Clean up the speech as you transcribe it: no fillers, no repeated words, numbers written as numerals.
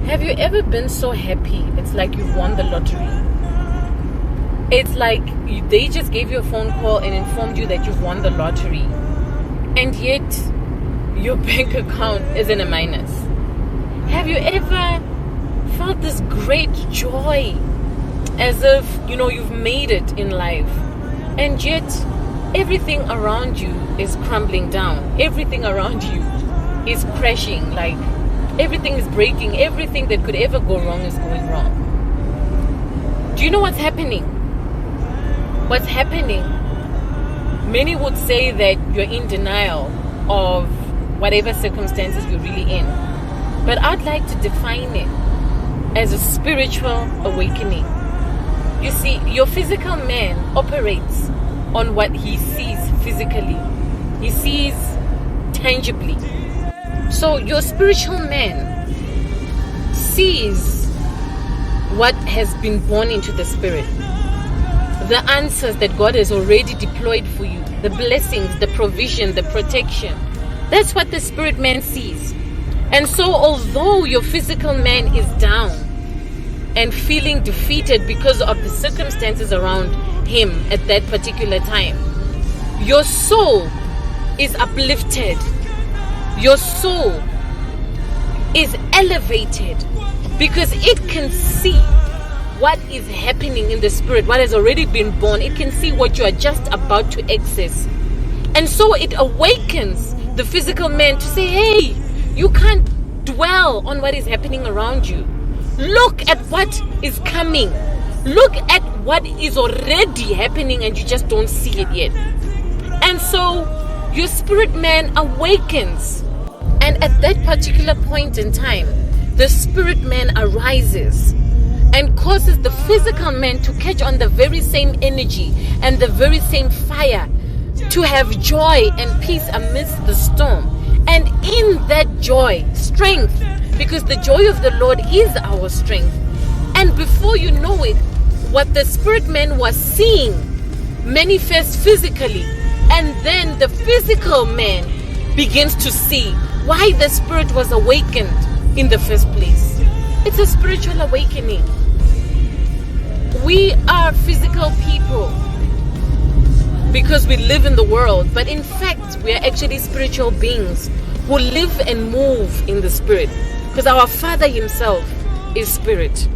Have you ever been so happy? It's like you've won the lottery. It's like they just gave you a phone call and informed you that you've won the lottery. And yet, your bank account is in a minus. Have you ever felt this great joy as if, you've made it in life? And yet, everything around you is crumbling down. Everything around you is crashing. Like, everything is breaking. Everything that could ever go wrong is going wrong. Do you know what's happening? What's happening? Many would say that you're in denial of whatever circumstances you're really in. But I'd like to define it as a spiritual awakening. You see, your physical man operates on what he sees physically. He sees tangibly. So your spiritual man sees what has been born into the spirit. The answers that God has already deployed for you. The blessings, the provision, the protection. That's what the spirit man sees. And so although your physical man is down and feeling defeated because of the circumstances around him at that particular time, your soul is uplifted. Your soul is elevated because it can see what is happening in the spirit, what has already been born. It can see what you are just about to access. And so it awakens the physical man to say, hey, you can't dwell on what is happening around you. Look at what is coming. Look at what is already happening and you just don't see it yet. And so your spirit man awakens. And at that particular point in time, the spirit man arises and causes the physical man to catch on the very same energy and the very same fire, to have joy and peace amidst the storm. And in that joy, strength, because the joy of the Lord is our strength. And before you know it, what the spirit man was seeing manifests physically. And then the physical man begins to see why the spirit was awakened in the first place. It's a spiritual awakening. We are physical people because we live in the world, but in fact we are actually spiritual beings who live and move in the spirit, because our Father himself is spirit.